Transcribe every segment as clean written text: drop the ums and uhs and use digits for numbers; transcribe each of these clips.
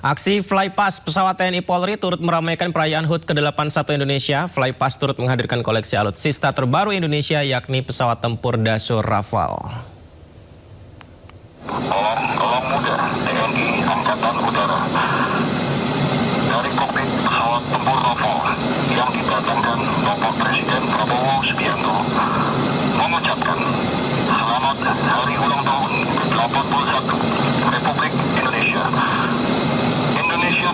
Aksi Flypass pesawat TNI Polri turut meramaikan perayaan HUT ke-81 Indonesia. Flypass turut menghadirkan koleksi alutsista terbaru Indonesia, yakni pesawat tempur Dassault Rafale. Gelang muda TNI Angkatan Udara dari kokpit pesawat tempur Rafale yang didatangkan Bapak Presiden Prabowo Subianto mengucapkan selamat hari ulang tahun ke-81 Republik Indonesia.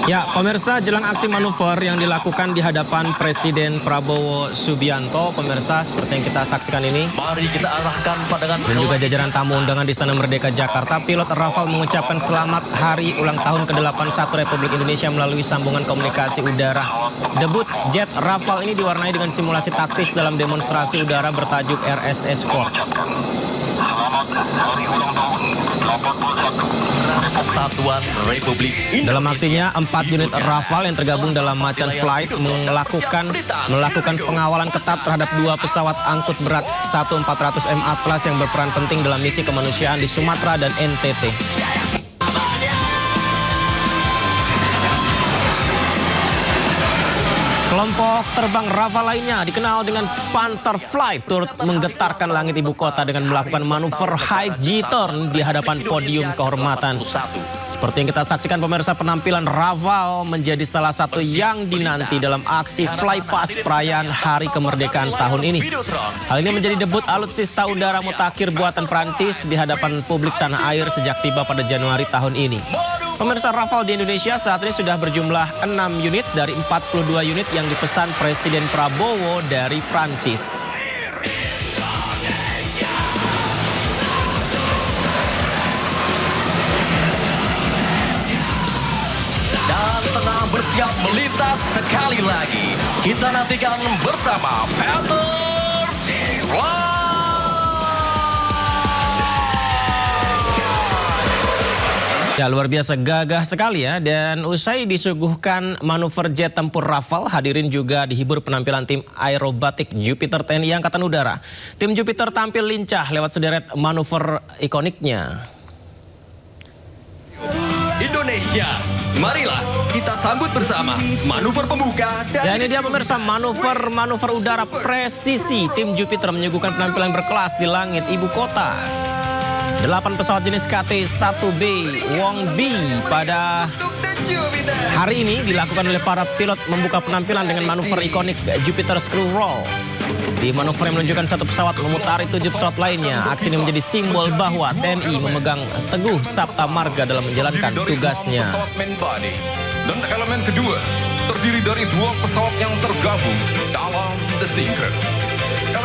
Ya, pemirsa, jelang aksi manuver yang dilakukan di hadapan Presiden Prabowo Subianto, pemirsa, seperti yang kita saksikan ini, mari kita arahkan pandangan dan juga jajaran tamu undangan di Istana Merdeka Jakarta, pilot Rafale mengucapkan selamat hari ulang tahun ke-81 Republik Indonesia melalui sambungan komunikasi udara. Debut jet Rafale ini diwarnai dengan simulasi taktis dalam demonstrasi udara bertajuk RS Escort. Selamat hari ulang tahun ke-81 Kesatuan Republik Indonesia. Dalam aksinya, 4 unit Rafale yang tergabung dalam Macan Flight melakukan pengawalan ketat terhadap 2 pesawat angkut berat Su-400M Atlas yang berperan penting dalam misi kemanusiaan di Sumatera dan NTT. Kelompok terbang Rafale lainnya dikenal dengan Panther Flight turut menggetarkan langit ibu kota dengan melakukan manuver high G-turn di hadapan podium kehormatan. Seperti yang kita saksikan, pemirsa, penampilan Rafale menjadi salah satu yang dinanti dalam aksi Flypass perayaan Hari Kemerdekaan tahun ini. Hal ini menjadi debut alutsista udara mutakhir buatan Prancis di hadapan publik tanah air sejak tiba pada Januari tahun ini. Pemirsa, Rafale di Indonesia saat ini sudah berjumlah 6 unit dari 42 unit yang dipesan Presiden Prabowo dari Prancis. Dan tengah bersiap melintas sekali lagi. Kita nantikan bersama Panther Flight. Ya, luar biasa gagah sekali ya. Dan usai disuguhkan manuver jet tempur Rafale, hadirin juga dihibur penampilan tim aerobatik Jupiter TNI Angkatan Udara. Tim Jupiter tampil lincah lewat sederet manuver ikoniknya. Indonesia, marilah kita sambut bersama manuver pembuka Dan ini dia, pemirsa, manuver udara presisi. Tim Jupiter menyuguhkan penampilan berkelas di langit ibu kota. 8 pesawat jenis KT-1B Wong B pada hari ini dilakukan oleh para pilot membuka penampilan dengan manuver ikonik Jupiter Screw Roll. Di manuver yang menunjukkan satu pesawat memutari 7 pesawat lainnya, aksi ini menjadi simbol bahwa TNI memegang teguh sabta marga dalam menjalankan tugasnya. Dan elemen kedua terdiri dari 2 pesawat yang tergabung dalam The Sinker.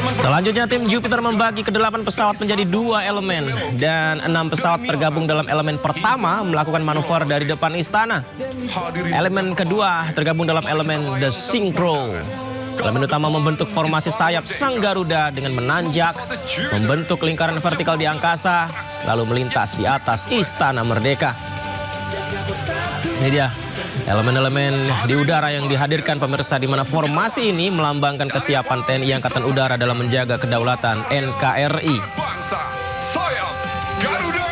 Selanjutnya, tim Jupiter membagi ke-8 pesawat menjadi 2 elemen dan 6 pesawat tergabung dalam elemen pertama melakukan manuver dari depan istana. Elemen kedua tergabung dalam elemen The Synchro. Elemen utama membentuk formasi sayap sang Garuda dengan menanjak, membentuk lingkaran vertikal di angkasa, lalu melintas di atas Istana Merdeka. Ini dia elemen-elemen di udara yang dihadirkan, pemirsa, di mana formasi ini melambangkan kesiapan TNI Angkatan Udara dalam menjaga kedaulatan NKRI. Bangsa, sayap Garuda.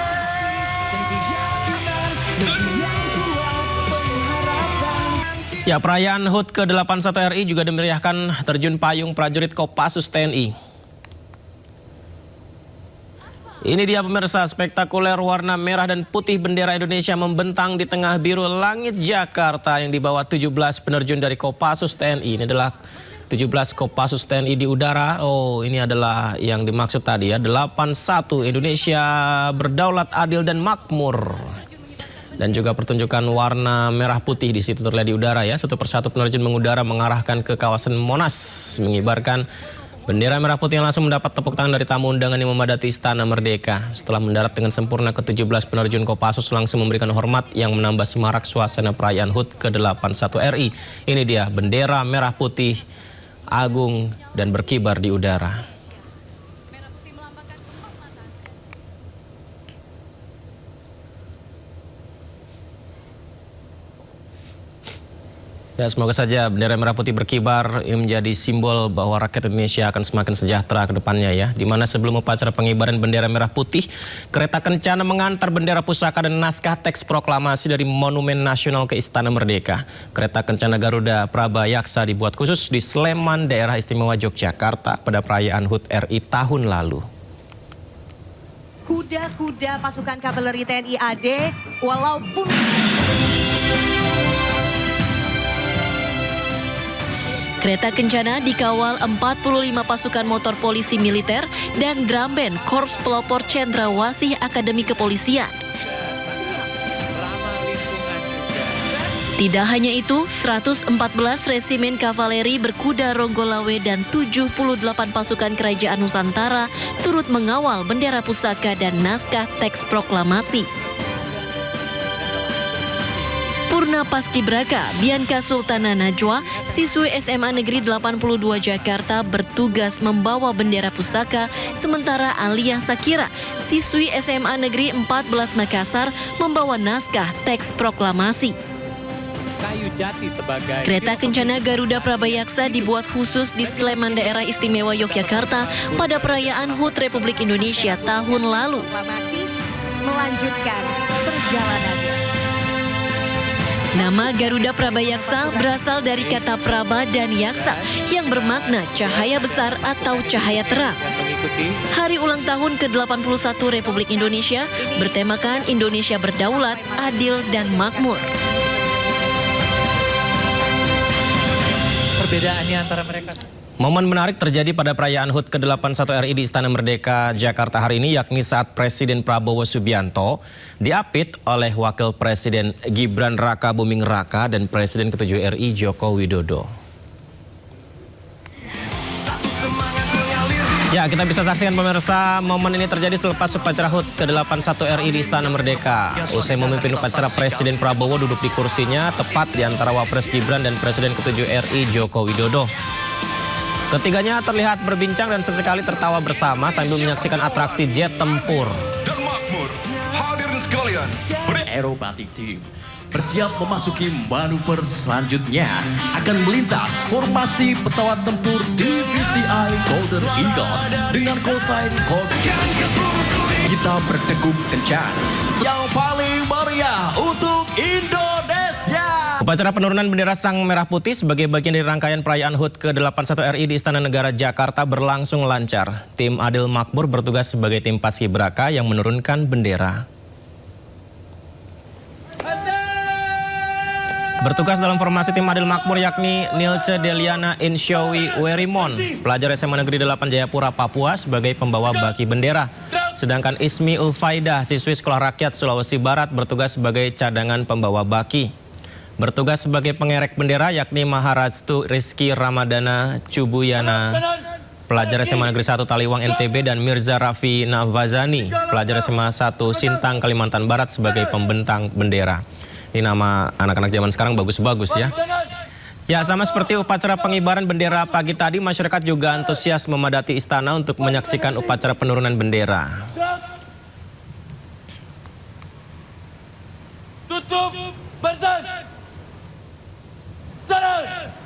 Ya, perayaan HUT ke-81 RI juga dimeriahkan terjun payung prajurit Kopassus TNI. Ini dia, pemirsa, spektakuler warna merah dan putih bendera Indonesia membentang di tengah biru langit Jakarta yang dibawa 17 penerjun dari Kopassus TNI. Ini adalah 17 Kopassus TNI di udara. Oh, ini adalah yang dimaksud tadi ya, 81 Indonesia berdaulat, adil dan makmur. Dan juga pertunjukan warna merah putih di situ terlihat di udara ya. Satu persatu penerjun mengudara mengarahkan ke kawasan Monas, mengibarkan bendera merah putih yang langsung mendapat tepuk tangan dari tamu undangan yang memadati Istana Merdeka. Setelah mendarat dengan sempurna, ke-17 penerjun Kopassus langsung memberikan hormat yang menambah semarak suasana perayaan HUT ke-81 RI. Ini dia, bendera merah putih agung dan berkibar di udara. Ya, semoga saja bendera merah putih berkibar ini menjadi simbol bahwa rakyat Indonesia akan semakin sejahtera ke depannya ya. Di mana sebelum upacara pengibaran bendera merah putih, kereta kencana mengantar bendera pusaka dan naskah teks proklamasi dari Monumen Nasional ke Istana Merdeka. Kereta kencana Garuda Prabayaksa dibuat khusus di Sleman, Daerah Istimewa Yogyakarta pada perayaan HUT RI tahun lalu. Kuda-kuda pasukan kavaleri TNI AD walaupun Kereta kencana dikawal 45 pasukan motor polisi militer dan drum band Korps Pelopor Cendrawasih Akademi Kepolisian. Tidak hanya itu, 114 resimen kavaleri berkuda Ronggolawe dan 78 pasukan kerajaan Nusantara turut mengawal bendera pusaka dan naskah teks proklamasi. Purna Paskibraka Bianca Sultana Najwa, siswi SMA Negeri 82 Jakarta bertugas membawa bendera pusaka, sementara Alia Sakira, siswi SMA Negeri 14 Makassar, membawa naskah teks proklamasi. Kereta kencana Garuda Prabayaksa dibuat khusus di Sleman, Daerah Istimewa Yogyakarta pada perayaan HUT Republik Indonesia tahun lalu. melanjutkan perjalanannya. Nama Garuda Prabayaksa berasal dari kata Praba dan Yaksa yang bermakna cahaya besar atau cahaya terang. Hari ulang tahun ke-81 Republik Indonesia bertemakan Indonesia berdaulat, adil, dan makmur. Perbedaannya antara mereka. Momen menarik terjadi pada perayaan HUT ke-81 RI di Istana Merdeka Jakarta hari ini, yakni saat Presiden Prabowo Subianto diapit oleh Wakil Presiden Gibran Raka Buming Raka dan Presiden ke-7 RI Joko Widodo. Ya, kita bisa saksikan pemirsa, momen ini terjadi selepas upacara HUT ke-81 RI di Istana Merdeka. Usai memimpin upacara, Presiden Prabowo duduk di kursinya tepat di antara Wapres Gibran dan Presiden ke-7 RI Joko Widodo. Ketiganya terlihat berbincang dan sesekali tertawa bersama sambil menyaksikan atraksi jet tempur. Dan makmur, hadirin sekalian, Aerobatic Team bersiap memasuki manuver selanjutnya, akan melintas formasi pesawat tempur DVTI Golden Eagle dengan call sign kode. Kita berdegup kencang yang paling meriah untuk Indonesia. Upacara penurunan bendera Sang Merah Putih sebagai bagian dari rangkaian perayaan HUT ke-81 RI di Istana Negara Jakarta berlangsung lancar. Tim Adil Makmur bertugas sebagai tim paskibraka yang menurunkan bendera. Bertugas dalam formasi tim Adil Makmur yakni Nilce Deliana Insyawi Werimon, pelajar SMA Negeri 8 Jayapura, Papua sebagai pembawa baki bendera. Sedangkan Ismi Ulfaidah, siswi Sekolah Rakyat Sulawesi Barat bertugas sebagai cadangan pembawa baki. Bertugas sebagai pengerek bendera yakni Maharastu Rizky Ramadana Cubuyana, pelajar SMA Negeri 1 Taliwang NTB, dan Mirza Raffi Navazani, pelajar SMA 1 Sintang Kalimantan Barat sebagai pembentang bendera. Ini nama anak-anak zaman sekarang bagus-bagus ya. Ya, sama seperti upacara pengibaran bendera pagi tadi, masyarakat juga antusias memadati istana untuk menyaksikan upacara penurunan bendera. Tutup, bersih.